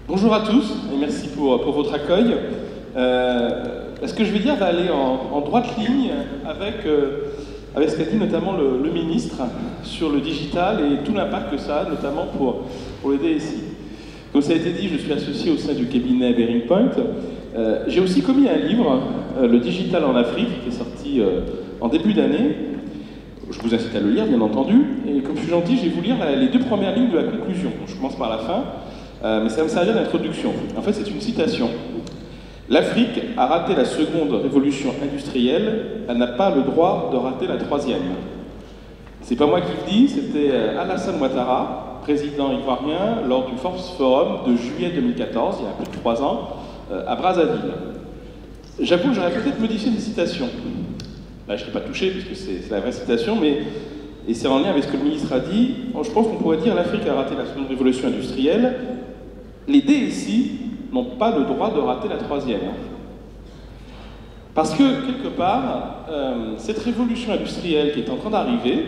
Bonjour à tous et merci pour votre accueil. Ce que je vais dire va aller en droite ligne avec ce qu'a dit notamment le ministre sur le digital et tout l'impact que ça a, notamment pour le DSI. Comme ça a été dit, je suis associé au sein du cabinet Bearing Point. J'ai aussi commis un livre, Le digital en Afrique, qui est sorti en début d'année. Je vous incite à le lire, bien entendu. Et comme je suis gentil, je vais vous lire les deux premières lignes de la conclusion. Je commence par la fin, mais ça va me servir d'introduction. En fait, c'est une citation. L'Afrique a raté la seconde révolution industrielle, elle n'a pas le droit de rater la troisième. C'est pas moi qui le dis, c'était Alassane Ouattara, président ivoirien, lors du Forbes Forum de juillet 2014, il y a plus de 3 ans, à Brazzaville. J'avoue que j'aurais peut-être modifié des citations. Là, je ne l'ai pas touché, puisque c'est la vraie citation, et c'est en lien avec ce que le ministre a dit. Je pense qu'on pourrait dire l'Afrique a raté la seconde révolution industrielle. Les DSI n'ont pas le droit de rater la troisième. Parce que, quelque part, cette révolution industrielle qui est en train d'arriver,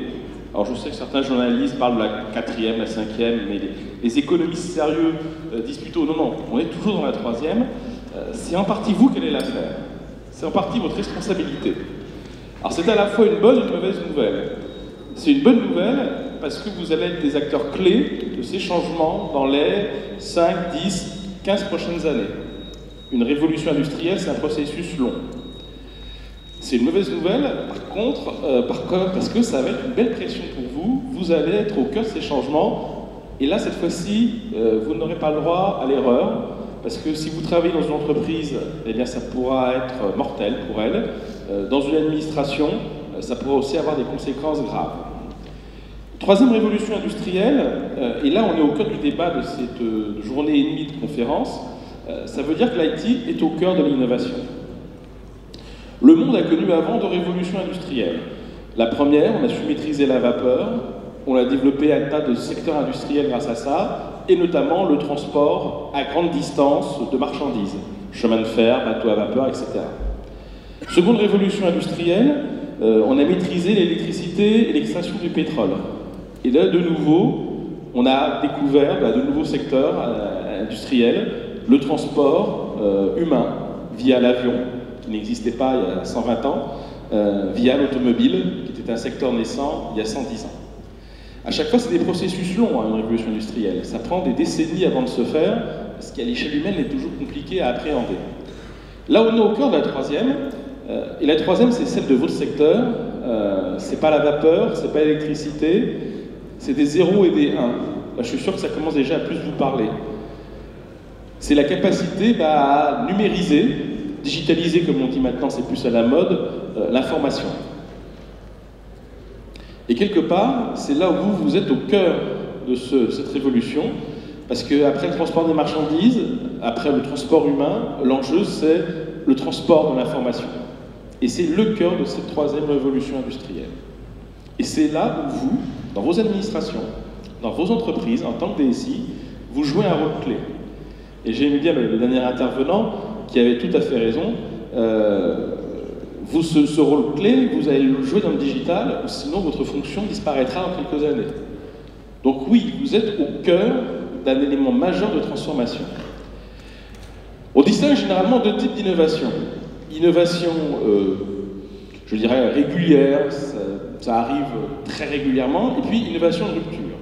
alors je sais que certains journalistes parlent de la quatrième, la cinquième, mais les économistes sérieux disent plutôt non, on est toujours dans la troisième. C'est en partie vous qui allez la faire. C'est en partie votre responsabilité. Alors c'est à la fois une bonne et une mauvaise nouvelle. C'est une bonne nouvelle parce que vous allez être des acteurs clés de ces changements dans les 5, 10, 15 prochaines années. Une révolution industrielle, c'est un processus long. C'est une mauvaise nouvelle, par contre, parce que ça va être une belle pression pour vous. Vous allez être au cœur de ces changements. Et là, cette fois-ci, vous n'aurez pas le droit à l'erreur. Parce que si vous travaillez dans une entreprise, eh bien, ça pourra être mortel pour elle. Dans une administration, ça pourra aussi avoir des conséquences graves. Troisième révolution industrielle, et là on est au cœur du débat de cette journée et demie de conférence, ça veut dire que l'IT est au cœur de l'innovation. Le monde a connu avant 2 révolutions industrielles. La première, on a su maîtriser la vapeur, on a développé un tas de secteurs industriels grâce à ça, et notamment le transport à grande distance de marchandises, chemin de fer, bateaux à vapeur, etc. Seconde révolution industrielle, on a maîtrisé l'électricité et l'extraction du pétrole. Et là, de nouveau, on a découvert de nouveaux secteurs industriels, le transport humain via l'avion, qui n'existait pas il y a 120 ans, via l'automobile, qui était un secteur naissant il y a 110 ans. À chaque fois, c'est des processus longs, une révolution industrielle. Ça prend des décennies avant de se faire, ce qui à l'échelle humaine est toujours compliqué à appréhender. Là, on est au cœur de la troisième, et la troisième, c'est celle de votre secteur. C'est pas la vapeur, c'est pas l'électricité, c'est des 0 et des 1. Là, je suis sûr que ça commence déjà à plus vous parler. C'est la capacité à numériser, digitaliser, comme on dit maintenant, c'est plus à la mode, l'information. Et quelque part, c'est là où vous êtes au cœur de cette révolution, parce qu'après le transport des marchandises, après le transport humain, l'enjeu c'est le transport de l'information. Et c'est le cœur de cette troisième révolution industrielle. Et c'est là où vous, dans vos administrations, dans vos entreprises, en tant que DSI, vous jouez un rôle clé. Et j'ai aimé bien le dernier intervenant qui avait tout à fait raison. Ce rôle clé, vous allez le jouer dans le digital, sinon votre fonction disparaîtra dans quelques années. Donc oui, vous êtes au cœur d'un élément majeur de transformation. On distingue généralement 2 types d'innovation. Innovation, je dirais, régulière, ça arrive très régulièrement, et puis innovation de rupture.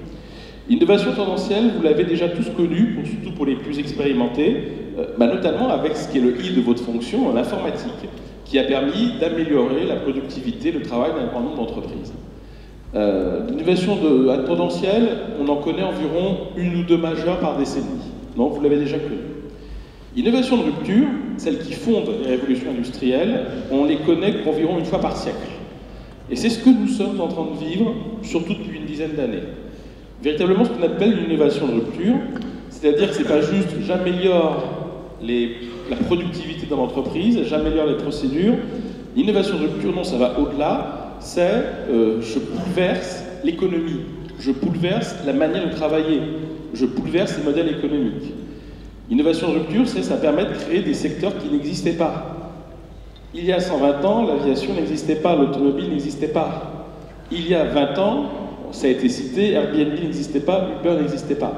Innovation tendancielle, vous l'avez déjà tous connu, surtout pour les plus expérimentés, notamment avec ce qui est le I de votre fonction, l'informatique, qui a permis d'améliorer la productivité, le travail d'un grand nombre d'entreprises. L'innovation tendancielle, on en connaît environ 1 ou 2 majeures par décennie. Donc vous l'avez déjà connu. Innovation de rupture, celles qui fondent les révolutions industrielles, on les connaît environ 1 fois par siècle. Et c'est ce que nous sommes en train de vivre, surtout depuis une dizaine d'années. Véritablement ce qu'on appelle une innovation de rupture, c'est-à-dire que c'est pas juste j'améliore la productivité dans l'entreprise, j'améliore les procédures. L'innovation de rupture, non, ça va au-delà, c'est je bouleverse l'économie, je bouleverse la manière de travailler, je bouleverse les modèles économiques. L'innovation de rupture, ça permet de créer des secteurs qui n'existaient pas. Il y a 120 ans, l'aviation n'existait pas, l'automobile n'existait pas. Il y a 20 ans, ça a été cité, Airbnb n'existait pas, Uber n'existait pas.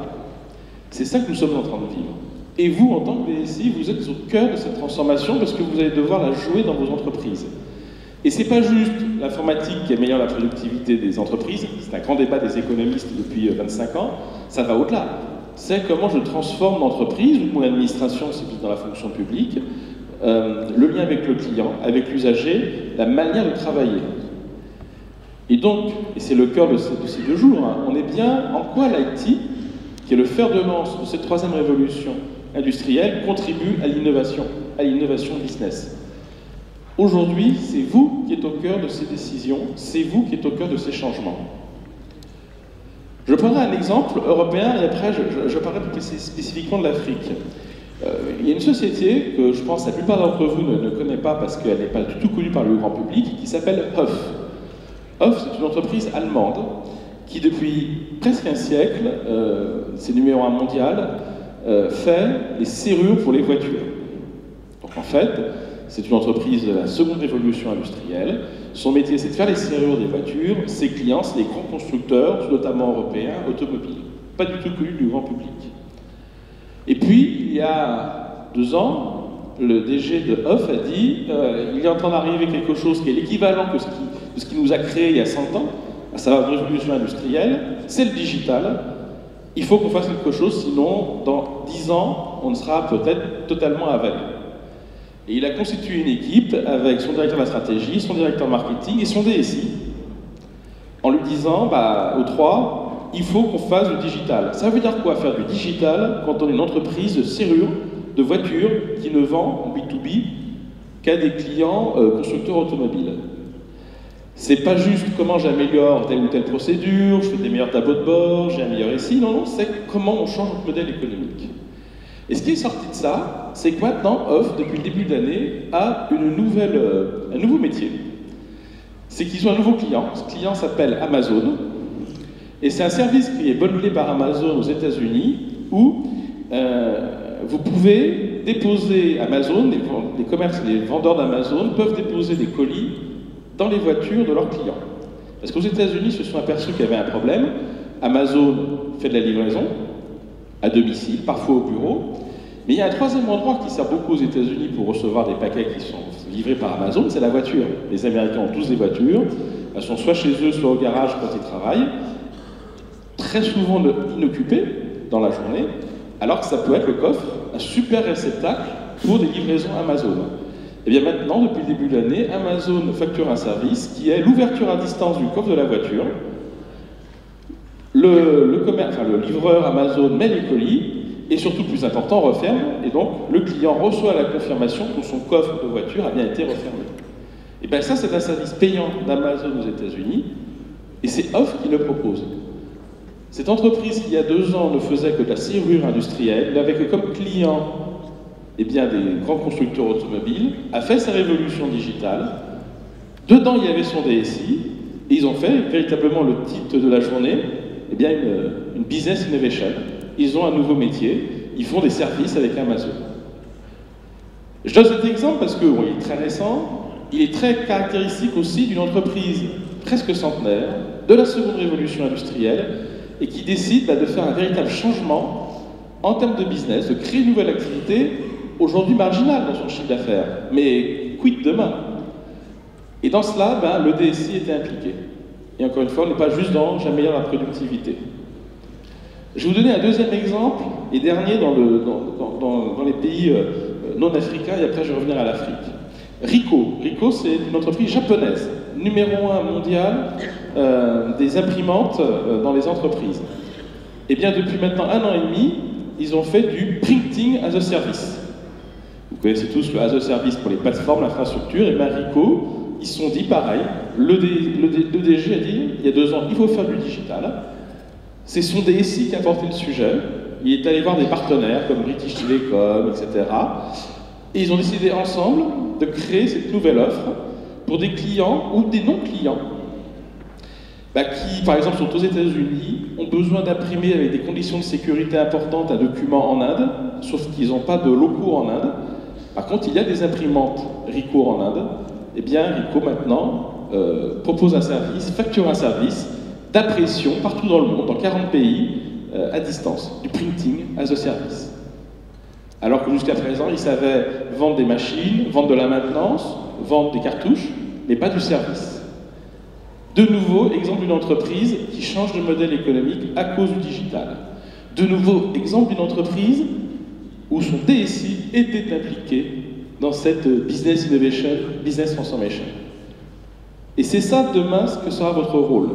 C'est ça que nous sommes en train de vivre. Et vous, en tant que DSI, vous êtes au cœur de cette transformation parce que vous allez devoir la jouer dans vos entreprises. Et c'est pas juste l'informatique qui améliore la productivité des entreprises, c'est un grand débat des économistes depuis 25 ans, ça va au-delà. C'est comment je transforme l'entreprise ou mon administration, c'est plus dans la fonction publique, le lien avec le client, avec l'usager, la manière de travailler. Et donc, et c'est le cœur de ces 2 jours, hein, on est bien en quoi l'IT, qui est le fer de lance de cette 3e révolution industrielle, contribue à l'innovation business. Aujourd'hui, c'est vous qui êtes au cœur de ces décisions, c'est vous qui êtes au cœur de ces changements. Je prendrai un exemple européen et après je parlerai plus spécifiquement de l'Afrique. Il y a une société que je pense la plupart d'entre vous ne connaît pas parce qu'elle n'est pas du tout connue par le grand public, qui s'appelle Hoff. Hoff, c'est une entreprise allemande qui depuis presque un siècle, c'est numéro 1 mondial, fait les serrures pour les voitures. Donc en fait, c'est une entreprise de la 2e révolution industrielle. Son métier, c'est de faire les serrures des voitures. Ses clients, c'est les grands constructeurs, notamment européens, automobiles. Pas du tout connus du grand public. Et puis, il y a 2 ans, le DG de Hoff a dit il est en train d'arriver quelque chose qui est l'équivalent de ce qui nous a créé il y a 100 ans, à savoir la révolution industrielle, c'est le digital. Il faut qu'on fasse quelque chose, sinon, dans 10 ans, on sera peut-être totalement avalé. Et il a constitué une équipe avec son directeur de la stratégie, son directeur marketing et son DSI, en lui disant, aux 3, il faut qu'on fasse du digital. Ça veut dire quoi, faire du digital, quand on est une entreprise de serrure, de voitures, qui ne vend en B2B qu'à des clients constructeurs automobiles. C'est pas juste comment j'améliore telle ou telle procédure, je fais des meilleurs tableaux de bord, j'ai amélioré ici, non, c'est comment on change notre modèle économique. Et ce qui est sorti de ça, c'est que maintenant, Hoff, depuis le début de l'année, a un nouveau métier. C'est qu'ils ont un nouveau client. Ce client s'appelle Amazon. Et c'est un service qui est bundlé par Amazon aux États-Unis où vous pouvez déposer Amazon, les vendeurs d'Amazon peuvent déposer des colis dans les voitures de leurs clients. Parce qu'aux États-Unis, ils se sont aperçus qu'il y avait un problème. Amazon fait de la livraison à domicile, parfois au bureau. Mais il y a un 3e endroit qui sert beaucoup aux États-Unis pour recevoir des paquets qui sont livrés par Amazon, c'est la voiture. Les Américains ont tous des voitures, elles sont soit chez eux, soit au garage quand ils travaillent, très souvent inoccupées dans la journée, alors que ça peut être le coffre, un super réceptacle pour des livraisons Amazon. Et bien maintenant, depuis le début de l'année, Amazon facture un service qui est l'ouverture à distance du coffre de la voiture. Le livreur Amazon met les colis, et surtout, plus important, referme, et donc le client reçoit la confirmation que son coffre de voiture a bien été refermé. Et bien ça, c'est un service payant d'Amazon aux États-Unis, et c'est Hoff qui le propose. Cette entreprise qui, il y a 2 ans, ne faisait que de la serrure industrielle, n'avait que comme client des grands constructeurs automobiles, a fait sa révolution digitale. Dedans, il y avait son DSI, et ils ont fait véritablement le titre de la journée, une business innovation. Ils ont un nouveau métier, ils font des services avec Amazon. Je donne cet exemple parce qu'il est très récent, il est très caractéristique aussi d'une entreprise presque centenaire, de la 2e révolution industrielle, et qui décide de faire un véritable changement en termes de business, de créer une nouvelle activité, aujourd'hui marginale dans son chiffre d'affaires, mais quid demain? Et dans cela, le DSI était impliqué. Et encore une fois, on n'est pas juste dans « j'améliore la productivité ». Je vais vous donner un 2e exemple, et dernier dans les pays non africains, et après je vais revenir à l'Afrique. Ricoh. Ricoh, c'est une entreprise japonaise, numéro 1 mondial des imprimantes dans les entreprises. Et bien depuis maintenant 1 an et demi, ils ont fait du printing as a service. Vous connaissez tous le as a service pour les plateformes, l'infrastructure, et bien Ricoh, ils se sont dit pareil, le DG a dit, il y a 2 ans, il faut faire du digital. C'est son DSI qui a porté le sujet. Il est allé voir des partenaires comme British Telecom, etc. Et ils ont décidé ensemble de créer cette nouvelle offre pour des clients ou des non-clients qui, par exemple, sont aux États-Unis, ont besoin d'imprimer avec des conditions de sécurité importantes un document en Inde, sauf qu'ils n'ont pas de locaux en Inde. Par contre, il y a des imprimantes Ricoh en Inde. Eh bien, Ricoh, maintenant, propose un service, facture un service d'impression partout dans le monde, dans 40 pays, à distance, du printing as a service. Alors que jusqu'à présent, ils savaient vendre des machines, vendre de la maintenance, vendre des cartouches, mais pas du service. De nouveau, exemple d'une entreprise qui change de modèle économique à cause du digital. De nouveau, exemple d'une entreprise où son DSI était impliqué dans cette business innovation, business transformation. Et c'est ça, demain, ce que sera votre rôle.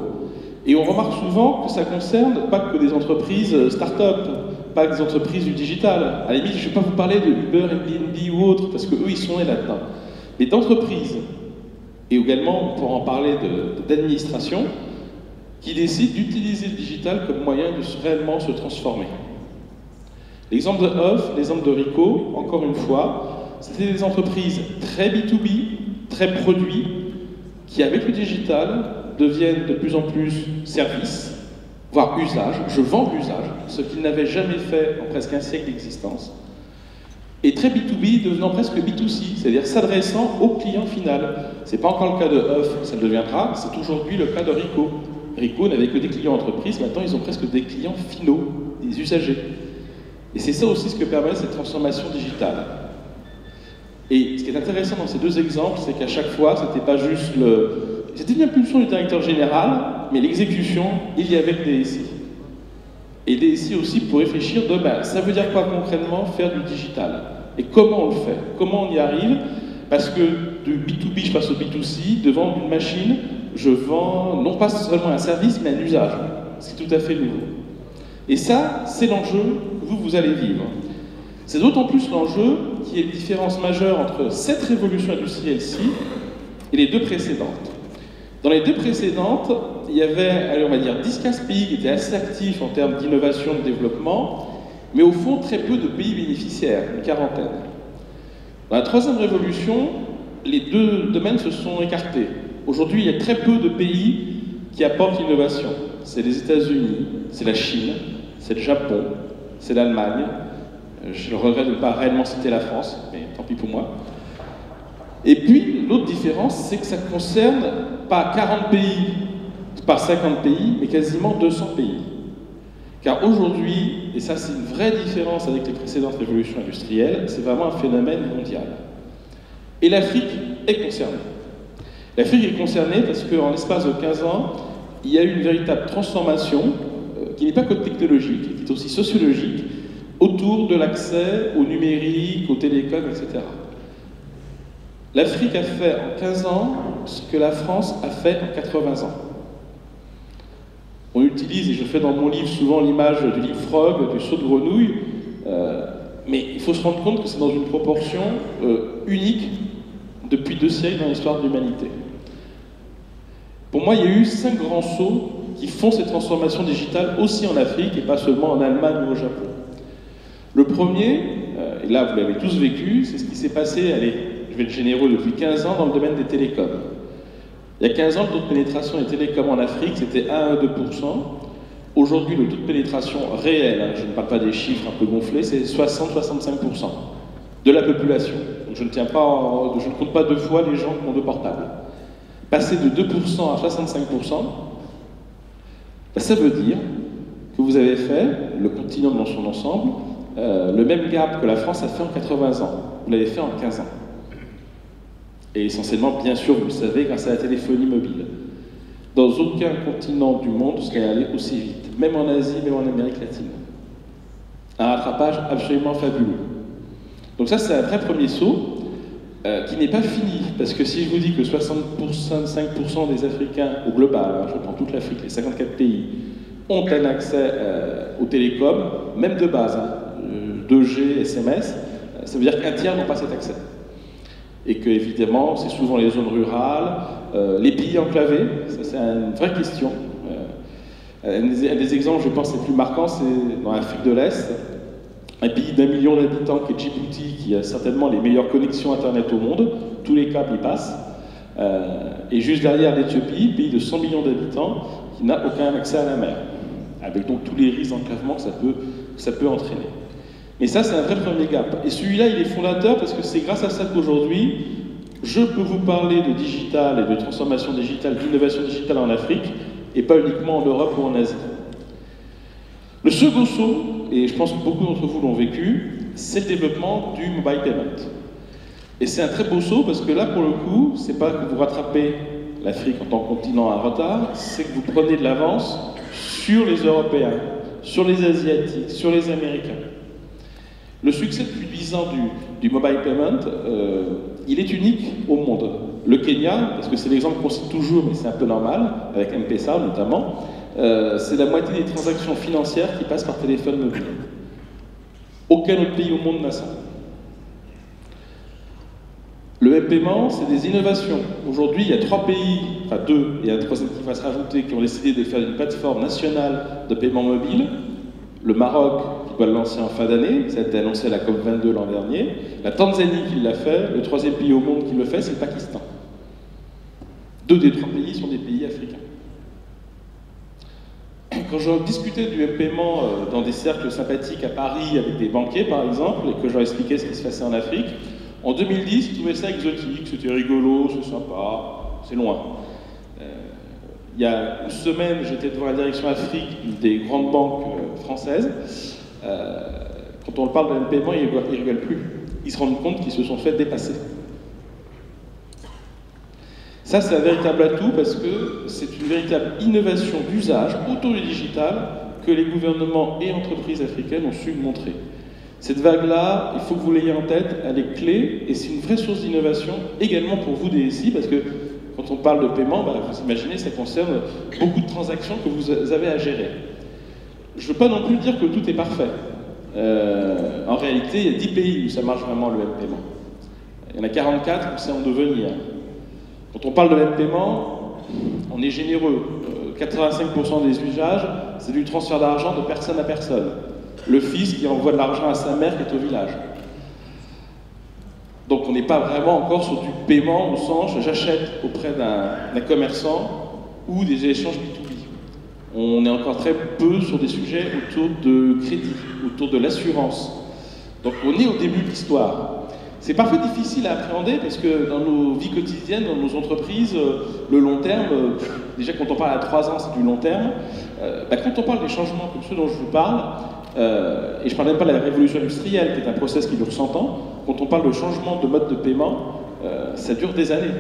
Et on remarque souvent que ça ne concerne pas que des entreprises start-up, pas que des entreprises du digital. À la limite, je ne vais pas vous parler de Uber, Airbnb ou autres, parce qu'eux, ils sont nés là-dedans. Mais d'entreprises, et également, pour en parler d'administration, qui décident d'utiliser le digital comme moyen de réellement se transformer. L'exemple de Off, l'exemple de Ricoh, encore une fois, c'était des entreprises très B2B, très produits, qui, avec le digital, deviennent de plus en plus services, voire usage. Je vends l'usage, ce qu'ils n'avaient jamais fait en presque un siècle d'existence. Et très B2B devenant presque B2C, c'est-à-dire s'adressant au client final. Ce n'est pas encore le cas de Off, ça le deviendra, c'est aujourd'hui le cas de Ricoh. Ricoh n'avait que des clients entreprises, maintenant ils ont presque des clients finaux, des usagers. Et c'est ça aussi ce que permet cette transformation digitale. Et ce qui est intéressant dans ces deux exemples, c'est qu'à chaque fois, c'était pas juste le... C'était une impulsion du directeur général, mais l'exécution, il y avait le DSI. Et DSI aussi pour réfléchir de, ça veut dire quoi concrètement faire du digital? Et comment on le fait? Comment on y arrive? Parce que de B2B, je passe au B2C, de vendre une machine, je vends non pas seulement un service, mais un usage, ce qui est tout à fait nouveau. Et ça, c'est l'enjeu que vous allez vivre. C'est d'autant plus l'enjeu qu'il y a une différence majeure entre cette révolution industrielle-ci et les deux précédentes. Dans les deux précédentes, il y avait, allez, on va dire, 10-15 pays qui étaient assez actifs en termes d'innovation, de développement, mais au fond, très peu de pays bénéficiaires, une quarantaine. Dans la troisième révolution, les deux domaines se sont écartés. Aujourd'hui, il y a très peu de pays qui apportent l'innovation. C'est les États-Unis, c'est la Chine, c'est le Japon, c'est l'Allemagne. Je le regrette de ne pas réellement citer la France, mais tant pis pour moi. Et puis, l'autre différence, c'est que ça ne concerne pas 40 pays, pas 50 pays, mais quasiment 200 pays. Car aujourd'hui, et ça c'est une vraie différence avec les précédentes révolutions industrielles, c'est vraiment un phénomène mondial. Et l'Afrique est concernée. L'Afrique est concernée parce qu'en l'espace de 15 ans, il y a eu une véritable transformation qui n'est pas que technologique, qui est aussi sociologique, autour de l'accès au numérique, aux télécoms, etc. L'Afrique a fait en 15 ans ce que la France a fait en 80 ans. On utilise, et je fais dans mon livre souvent l'image du leapfrog, du saut de grenouille, mais il faut se rendre compte que c'est dans une proportion unique depuis 2 siècles dans l'histoire de l'humanité. Pour moi, il y a eu 5 grands sauts qui font cette transformation digitale aussi en Afrique et pas seulement en Allemagne ou au Japon. Le premier, et là vous l'avez tous vécu, c'est ce qui s'est passé, allez, je vais être généreux, depuis 15 ans dans le domaine des télécoms. Il y a 15 ans, le taux de pénétration des télécoms en Afrique, c'était 1 à 2%. Aujourd'hui, le taux de pénétration réel, je ne parle pas des chiffres un peu gonflés, c'est 60-65% de la population. Donc je ne compte pas 2 fois les gens qui ont 2 portables. Passer de 2% à 65%, ça veut dire que vous avez fait, le continent dans son ensemble, le même gap que la France a fait en 80 ans. Vous l'avez fait en 15 ans. Et essentiellement, bien sûr, vous le savez, grâce à la téléphonie mobile. Dans aucun continent du monde, ce serait allé aussi vite, même en Asie, même en Amérique latine. Un rattrapage absolument fabuleux. Donc ça, c'est un vrai premier saut qui n'est pas fini, parce que si je vous dis que 65% des Africains, au global, je prends toute l'Afrique, les 54 pays, ont un accès aux télécoms, même de base, 2G, SMS, ça veut dire qu'un tiers n'ont pas cet accès. Et que, évidemment, c'est souvent les zones rurales, les pays enclavés, ça c'est une vraie question. Un des exemples, je pense, les plus marquants, c'est dans l'Afrique de l'Est, un pays d'1 million d'habitants qui est Djibouti, qui a certainement les meilleures connexions Internet au monde, tous les câbles y passent, et juste derrière l'Éthiopie, pays de 100 millions d'habitants, qui n'a aucun accès à la mer, avec donc tous les risques d'enclavement que ça peut entraîner. Mais ça, c'est un vrai premier gap. Et celui-là, il est fondateur parce que c'est grâce à ça qu'aujourd'hui, je peux vous parler de digital et de transformation digitale, d'innovation digitale en Afrique, et pas uniquement en Europe ou en Asie. Le second saut, et je pense que beaucoup d'entre vous l'ont vécu, c'est le développement du mobile payment. Et c'est un très beau saut parce que là, pour le coup, c'est pas que vous rattrapez l'Afrique en tant que continent à retard, c'est que vous prenez de l'avance sur les Européens, sur les Asiatiques, sur les Américains. Le succès depuis 10 ans du mobile payment, il est unique au monde. Le Kenya, parce que c'est l'exemple qu'on cite toujours, mais c'est un peu normal, avec M-Pesa notamment, c'est la moitié des transactions financières qui passent par téléphone mobile. Aucun autre pays au monde n'a ça. Le M-Paiement, c'est des innovations. Aujourd'hui, il y a 3 pays, enfin 2, et un troisième qui va se rajouter, qui ont décidé de faire une plateforme nationale de paiement mobile. Le Maroc, qui doit le lancer en fin d'année, ça a été annoncé à la COP22 l'an dernier. La Tanzanie qui l'a fait, le 3e pays au monde qui le fait, c'est le Pakistan. 2 des 3 pays sont des pays africains. Quand je discutais du M-Paiement dans des cercles sympathiques à Paris avec des banquiers par exemple, et que je leur expliquais ce qui se passait en Afrique, en 2010, ils trouvaient ça exotique, c'était rigolo, c'est sympa, c'est loin. Il y a une semaine, j'étais devant la direction Afrique des grandes banques françaises. Quand on parle de M-Paiement, ils ne rigolent plus. Ils se rendent compte qu'ils se sont fait dépasser. Ça, c'est un véritable atout parce que c'est une véritable innovation d'usage autour du digital que les gouvernements et entreprises africaines ont su montrer. Cette vague-là, il faut que vous l'ayez en tête, elle est clé et c'est une vraie source d'innovation également pour vous DSI parce que quand on parle de paiement, vous imaginez, ça concerne beaucoup de transactions que vous avez à gérer. Je ne veux pas non plus dire que tout est parfait. En réalité, il y a 10 pays où ça marche vraiment le M-Paiement. Il y en a 44 où c'est en devenir. Quand on parle de M-Paiement, on est généreux. 85% des usages, c'est du transfert d'argent de personne à personne. Le fils qui envoie de l'argent à sa mère qui est au village. Donc on n'est pas vraiment encore sur du paiement au sens j'achète auprès d'un commerçant ou des échanges B2B. On est encore très peu sur des sujets autour de crédit, autour de l'assurance. Donc on est au début de l'histoire. C'est parfois difficile à appréhender parce que dans nos vies quotidiennes, dans nos entreprises, le long terme, déjà quand on parle à 3 ans, c'est du long terme. Quand on parle des changements comme ceux dont je vous parle, et je ne parle même pas de la révolution industrielle, qui est un process qui dure 100 ans, quand on parle de changement de mode de paiement, ça dure des années.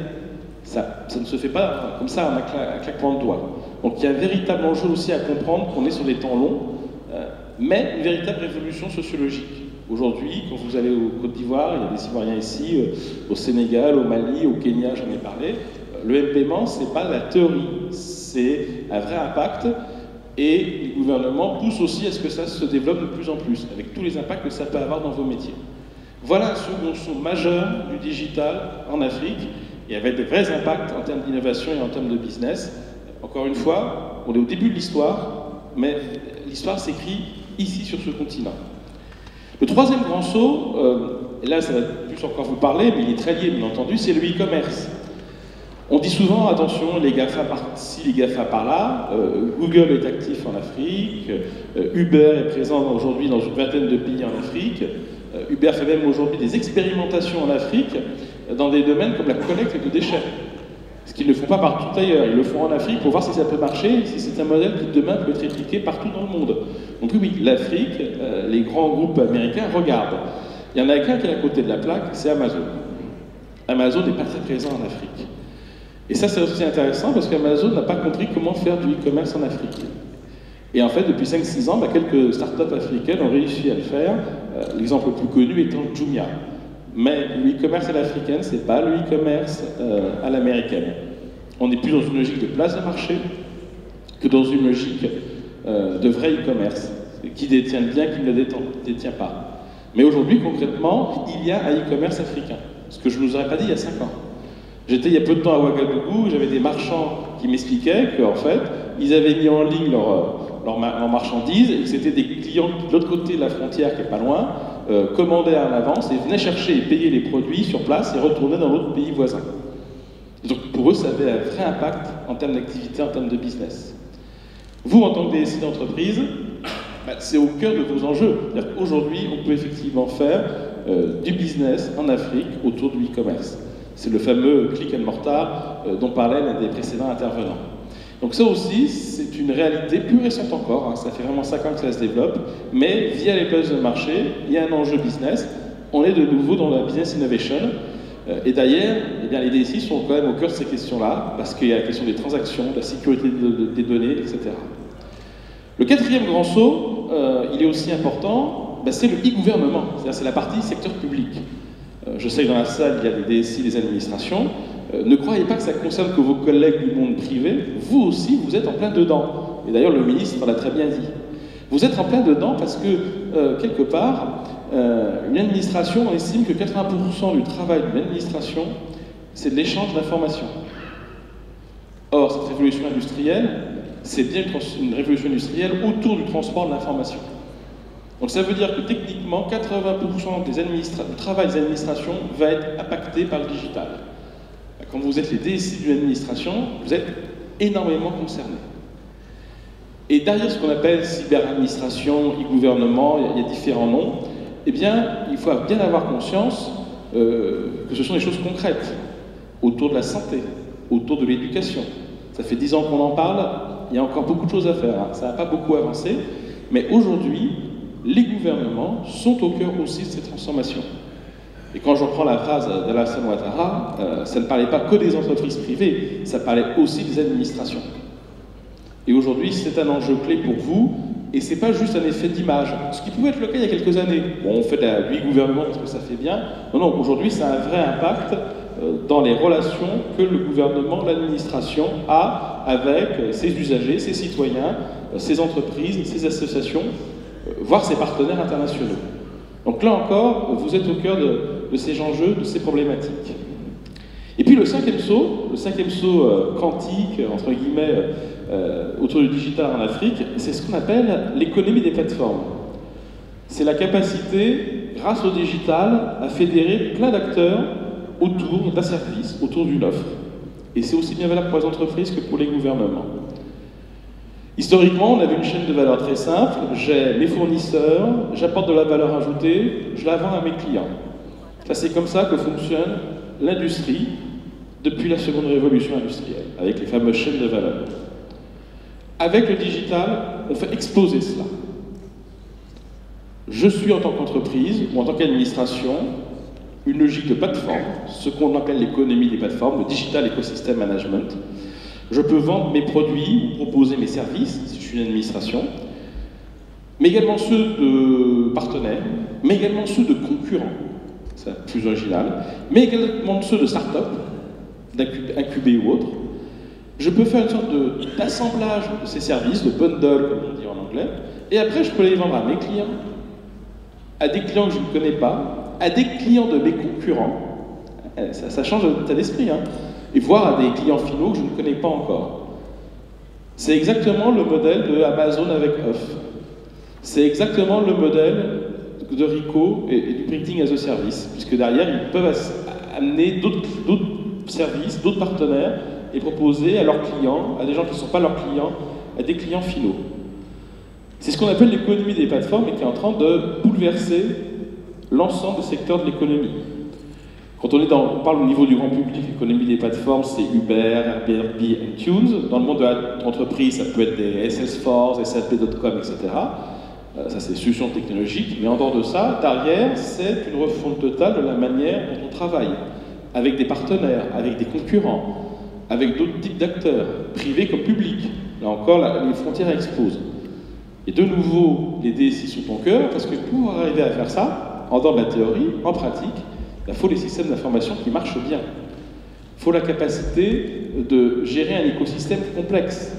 Ça ne se fait pas comme ça, un claquement de doigts. Donc il y a un véritable enjeu aussi à comprendre qu'on est sur des temps longs, mais une véritable révolution sociologique. Aujourd'hui, quand vous allez au Côte d'Ivoire, il y a des Ivoiriens ici, au Sénégal, au Mali, au Kenya, j'en ai parlé, le M-Paiement, ce n'est pas la théorie, c'est un vrai impact. Et les gouvernements poussent aussi à ce que ça se développe de plus en plus, avec tous les impacts que ça peut avoir dans vos métiers. Voilà un second saut majeur du digital en Afrique, et avec de vrais impacts en termes d'innovation et en termes de business. Encore une fois, on est au début de l'histoire, mais l'histoire s'écrit ici sur ce continent. Le troisième grand saut, et là ça va plus encore vous parler, mais il est très lié bien entendu, c'est le e-commerce. On dit souvent, attention, les GAFA par-ci, les GAFA par-là. Google est actif en Afrique. Uber est présent aujourd'hui dans une vingtaine de pays en Afrique. Uber fait même aujourd'hui des expérimentations en Afrique dans des domaines comme la collecte de déchets. Ce qu'ils ne font pas partout ailleurs. Ils le font en Afrique pour voir si ça peut marcher, si c'est un modèle qui demain peut être répliqué partout dans le monde. Donc oui, l'Afrique, les grands groupes américains regardent. Il y en a qu'un qui est à côté de la plaque, c'est Amazon. Amazon n'est pas très présent en Afrique. Et ça, c'est aussi intéressant parce qu'Amazon n'a pas compris comment faire du e-commerce en Afrique. Et en fait, depuis 5-6 ans, quelques startups africaines ont réussi à le faire. L'exemple le plus connu étant Jumia. Mais le e-commerce à l'africaine, ce n'est pas le e-commerce à l'américaine. On est plus dans une logique de place de marché que dans une logique de vrai e-commerce. Qui détient le bien, qui ne le détient pas. Mais aujourd'hui, concrètement, il y a un e-commerce africain. Ce que je ne vous aurais pas dit il y a 5 ans. J'étais il y a peu de temps à Ouagadougou, j'avais des marchands qui m'expliquaient qu'en fait, ils avaient mis en ligne leurs marchandises et que c'était des clients de l'autre côté de la frontière, qui est pas loin, commandaient en avance et venaient chercher et payer les produits sur place et retournaient dans l'autre pays voisin. Et donc pour eux, ça avait un vrai impact en termes d'activité, en termes de business. Vous, en tant que DSI d'entreprise, c'est au cœur de vos enjeux. Aujourd'hui, on peut effectivement faire du business en Afrique autour du e-commerce. C'est le fameux click and mortar dont parlait l'un des précédents intervenants. Donc ça aussi, c'est une réalité plus récente encore, hein. Ça fait vraiment 5 ans que ça se développe, mais via les places de marché, il y a un enjeu business, on est de nouveau dans la business innovation, et d'ailleurs, eh bien, les DSI sont quand même au cœur de ces questions-là, parce qu'il y a la question des transactions, de la sécurité des données, etc. Le quatrième grand saut, il est aussi important, c'est le e-gouvernement, c'est-à-dire c'est la partie secteur public. Je sais que dans la salle, il y a des DSI, des administrations. Ne croyez pas que ça concerne que vos collègues du monde privé. Vous aussi, vous êtes en plein dedans. Et d'ailleurs, le ministre l'a très bien dit. Vous êtes en plein dedans parce que, quelque part, une administration, on estime que 80% du travail d'une administration, c'est de l'échange d'informations. Or, cette révolution industrielle, c'est bien une révolution industrielle autour du transport de l'information. Donc ça veut dire que techniquement, 80% du travail des administrations va être impacté par le digital. Quand vous êtes les DSI d'une administration, vous êtes énormément concernés. Et derrière ce qu'on appelle cyber-administration, e-gouvernement, il y a différents noms, eh bien, il faut bien avoir conscience que ce sont des choses concrètes, autour de la santé, autour de l'éducation. Ça fait 10 ans qu'on en parle, il y a encore beaucoup de choses à faire, hein. Ça n'a pas beaucoup avancé, mais aujourd'hui, les gouvernements sont au cœur aussi de ces transformations. Et quand je reprends la phrase d'Alassane Ouattara, ça ne parlait pas que des entreprises privées, ça parlait aussi des administrations. Et aujourd'hui, c'est un enjeu clé pour vous, et ce n'est pas juste un effet d'image, ce qui pouvait être le cas il y a quelques années. Bon, on fait de l'e-gouvernement parce que ça fait bien. Non, non, aujourd'hui, ça a un vrai impact dans les relations que le gouvernement, l'administration a avec ses usagers, ses citoyens, ses entreprises, ses associations, voire ses partenaires internationaux. Donc là encore, vous êtes au cœur de ces enjeux, de ces problématiques. Et puis le cinquième saut quantique, entre guillemets, autour du digital en Afrique, c'est ce qu'on appelle l'économie des plateformes. C'est la capacité, grâce au digital, à fédérer plein d'acteurs autour d'un service, autour d'une offre. Et c'est aussi bien valable pour les entreprises que pour les gouvernements. Historiquement, on avait une chaîne de valeur très simple. J'ai mes fournisseurs, j'apporte de la valeur ajoutée, je la vends à mes clients. Ça, c'est comme ça que fonctionne l'industrie depuis la seconde révolution industrielle, avec les fameuses chaînes de valeur. Avec le digital, on fait exploser cela. Je suis en tant qu'entreprise ou en tant qu'administration une logique de plateforme, ce qu'on appelle l'économie des plateformes, le Digital Ecosystem Management. Je peux vendre mes produits ou proposer mes services, si je suis une administration, mais également ceux de partenaires, mais également ceux de concurrents, c'est plus original, mais également ceux de start-up, d'incubés ou autres. Je peux faire une sorte d'assemblage de ces services, de bundle, comme on dit en anglais, et après je peux les vendre à mes clients, à des clients que je ne connais pas, à des clients de mes concurrents. Ça change d'état d'esprit, hein. Et voire à des clients finaux que je ne connais pas encore. C'est exactement le modèle de Amazon avec Off. C'est exactement le modèle de Rico et du printing as a service, puisque derrière, ils peuvent amener d'autres services, d'autres partenaires, et proposer à leurs clients, à des gens qui ne sont pas leurs clients, à des clients finaux. C'est ce qu'on appelle l'économie des plateformes et qui est en train de bouleverser l'ensemble des secteurs de l'économie. Quand on parle au niveau du grand public, l'économie des plateformes, c'est Uber, Airbnb et Tunes. Dans le monde de l'entreprise, ça peut être des Salesforce, SAP.com, etc. Ça, c'est des solutions technologiques. Mais en dehors de ça, derrière, c'est une refonte totale de la manière dont on travaille, avec des partenaires, avec des concurrents, avec d'autres types d'acteurs, privés comme publics. Là encore, les frontières explosent. Et de nouveau, les DSI sont au cœur, parce que pour arriver à faire ça, en dehors de la théorie, en pratique, il faut les systèmes d'information qui marchent bien. Il faut la capacité de gérer un écosystème complexe,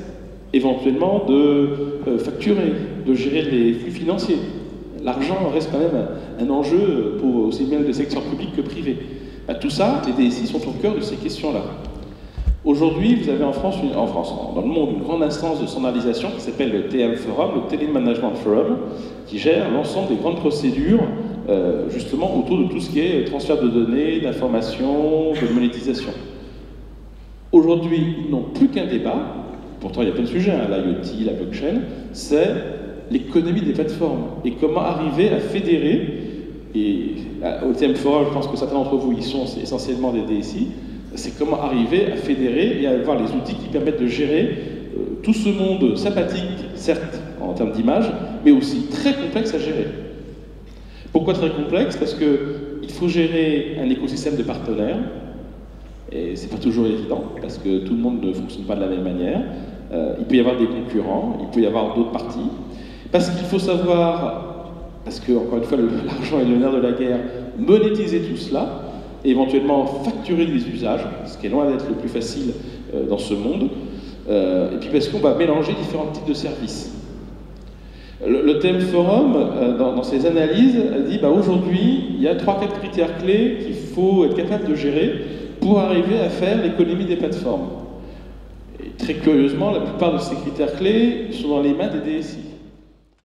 éventuellement de facturer, de gérer les flux financiers. L'argent reste quand même un enjeu pour aussi bien le secteur public que privé. Tout ça, les DSI sont au cœur de ces questions-là. Aujourd'hui, vous avez en France, dans le monde, une grande instance de standardisation qui s'appelle le TM Forum, le Telemanagement Forum, qui gère l'ensemble des grandes procédures justement autour de tout ce qui est transfert de données, d'informations, de monétisation. Aujourd'hui, ils n'ont plus qu'un débat, pourtant il y a plein de sujets, hein, l'IoT, la blockchain, c'est l'économie des plateformes et comment arriver à fédérer, et au TM Forum, je pense que certains d'entre vous y sont, c'est essentiellement des DSI, c'est comment arriver à fédérer et à avoir les outils qui permettent de gérer tout ce monde sympathique, certes, en termes d'image, mais aussi très complexe à gérer. Pourquoi très complexe? Parce qu'il faut gérer un écosystème de partenaires, et c'est pas toujours évident, parce que tout le monde ne fonctionne pas de la même manière. Il peut y avoir des concurrents, il peut y avoir d'autres parties, parce qu'il faut savoir, parce que, encore une fois, l'argent est le nerf de la guerre, monétiser tout cela, et éventuellement facturer des usages, ce qui est loin d'être le plus facile dans ce monde, et puis parce qu'on va mélanger différents types de services. Le thème forum, dans ses analyses, a dit aujourd'hui, il y a 3-4 critères clés qu'il faut être capable de gérer pour arriver à faire l'économie des plateformes. Et très curieusement, la plupart de ces critères clés sont dans les mains des DSI.